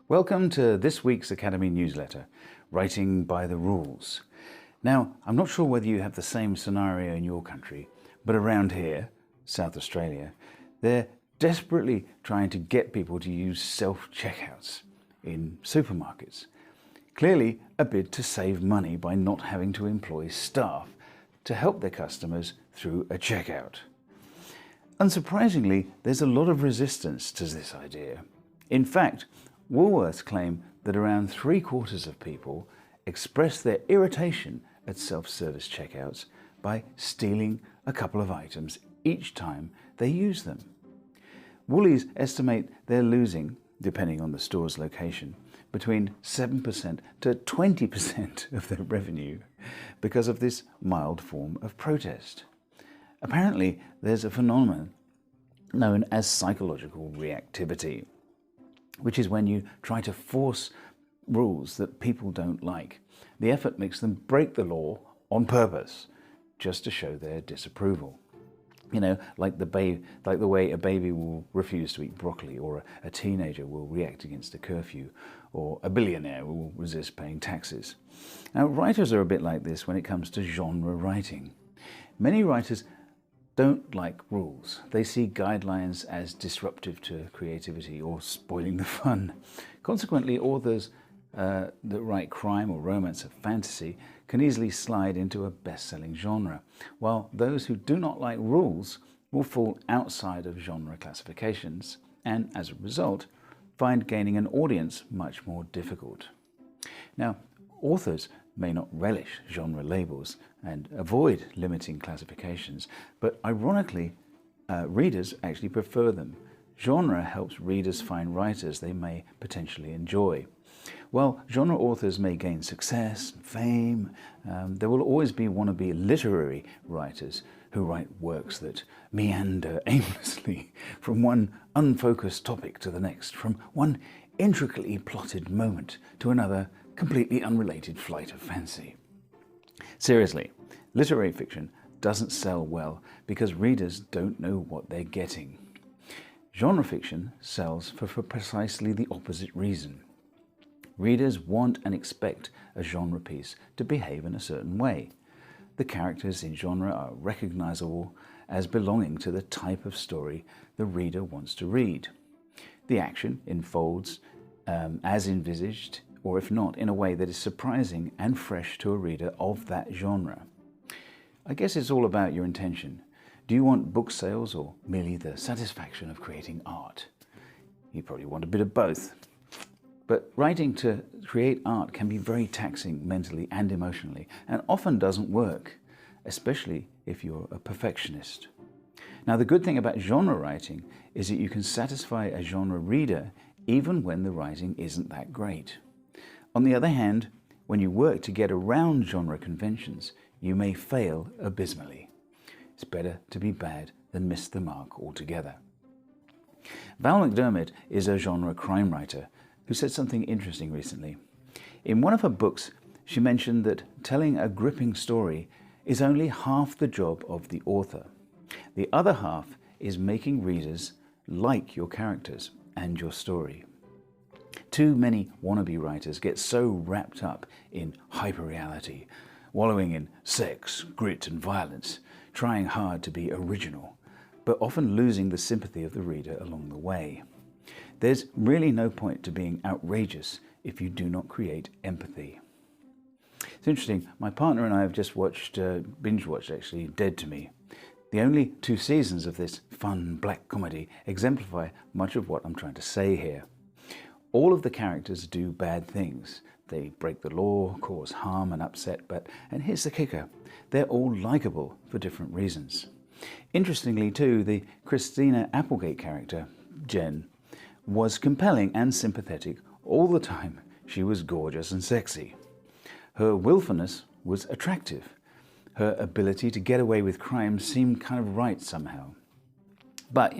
Welcome to this week's Academy newsletter, Writing by the Rules. Now, I'm not sure whether you have the same scenario in your country, but around here, South Australia, they're desperately trying to get people to use self-checkouts in supermarkets. Clearly, a bid to save money by not having to employ staff to help their customers through a checkout. Unsurprisingly, there's a lot of resistance to this idea. In fact, Woolworths claim that around 3/4 of people express their irritation at self-service checkouts by stealing a couple of items each time they use them. Woolies estimate they're losing, depending on the store's location, between 7% to 20% of their revenue because of this mild form of protest. Apparently, there's a phenomenon known as psychological reactivity, which is when you try to force rules that people don't like. The effort makes them break the law on purpose, just to show their disapproval. You know, like the way a baby will refuse to eat broccoli, or a teenager will react against a curfew, or a billionaire will resist paying taxes. Now, writers are a bit like this when it comes to genre writing. Many writers don't like rules. They see guidelines as disruptive to creativity or spoiling the fun. Consequently, authors that write crime or romance or fantasy can easily slide into a best-selling genre, while those who do not like rules will fall outside of genre classifications and, as a result, find gaining an audience much more difficult. Now, authors may not relish genre labels and avoid limiting classifications, but ironically, readers actually prefer them. Genre helps readers find writers they may potentially enjoy. While genre authors may gain success and fame, there will always be wannabe literary writers who write works that meander aimlessly from one unfocused topic to the next, from one intricately plotted moment to another completely unrelated flight of fancy. Seriously, literary fiction doesn't sell well because readers don't know what they're getting. Genre fiction sells for precisely the opposite reason. Readers want and expect a genre piece to behave in a certain way. The characters in genre are recognizable as belonging to the type of story the reader wants to read. The action unfolds as envisaged, or if not, in a way that is surprising and fresh to a reader of that genre. I guess it's all about your intention. Do you want book sales or merely the satisfaction of creating art? You probably want a bit of both. But writing to create art can be very taxing mentally and emotionally, and often doesn't work, especially if you're a perfectionist. Now, the good thing about genre writing is that you can satisfy a genre reader even when the writing isn't that great. On the other hand, when you work to get around genre conventions, you may fail abysmally. It's better to be bad than miss the mark altogether. Val McDermid is a genre crime writer who said something interesting recently. In one of her books, she mentioned that telling a gripping story is only half the job of the author. The other half is making readers like your characters and your story. Too many wannabe writers get so wrapped up in hyperreality, wallowing in sex, grit and violence, trying hard to be original, but often losing the sympathy of the reader along the way. There's really no point to being outrageous if you do not create empathy. It's interesting, my partner and I have just binge-watched actually, Dead to Me. The only 2 seasons of this fun black comedy exemplify much of what I'm trying to say here. All of the characters do bad things. They break the law, cause harm and upset, and here's the kicker, they're all likable for different reasons. Interestingly too, the Christina Applegate character, Jen, was compelling and sympathetic all the time. She was gorgeous and sexy. Her willfulness was attractive. Her ability to get away with crime seemed kind of right somehow. But,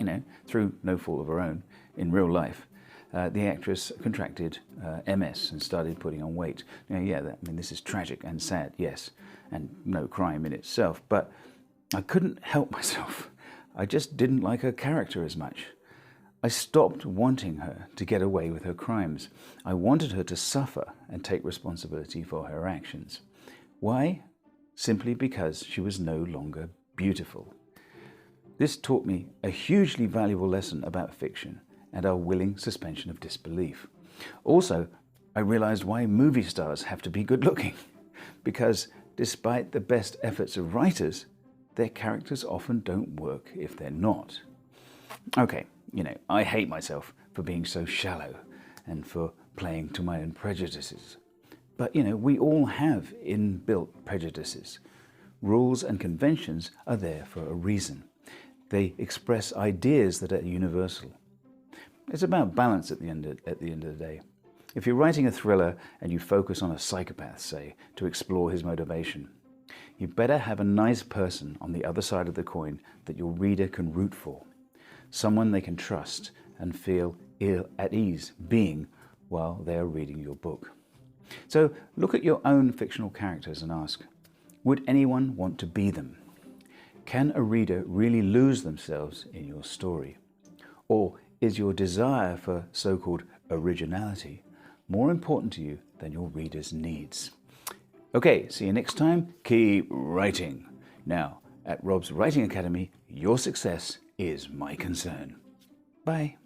through no fault of her own, in real life, the actress contracted MS and started putting on weight. This is tragic and sad, yes, and no crime in itself, but I couldn't help myself. I just didn't like her character as much. I stopped wanting her to get away with her crimes. I wanted her to suffer and take responsibility for her actions. Why? Simply because she was no longer beautiful. This taught me a hugely valuable lesson about fiction and our willing suspension of disbelief. Also, I realized why movie stars have to be good looking. Because despite the best efforts of writers, their characters often don't work if they're not. Okay, I hate myself for being so shallow and for playing to my own prejudices. But, we all have inbuilt prejudices. Rules and conventions are there for a reason. They express ideas that are universal. It's about balance at the end of the day. If you're writing a thriller and you focus on a psychopath, say, to explore his motivation, you better have a nice person on the other side of the coin that your reader can root for. Someone they can trust and feel at ease being while they are reading your book. So look at your own fictional characters and ask, would anyone want to be them? Can a reader really lose themselves in your story? Or is your desire for so-called originality more important to you than your reader's needs? Okay, see you next time. Keep writing. Now, at Rob's Writing Academy, your success is my concern. Bye.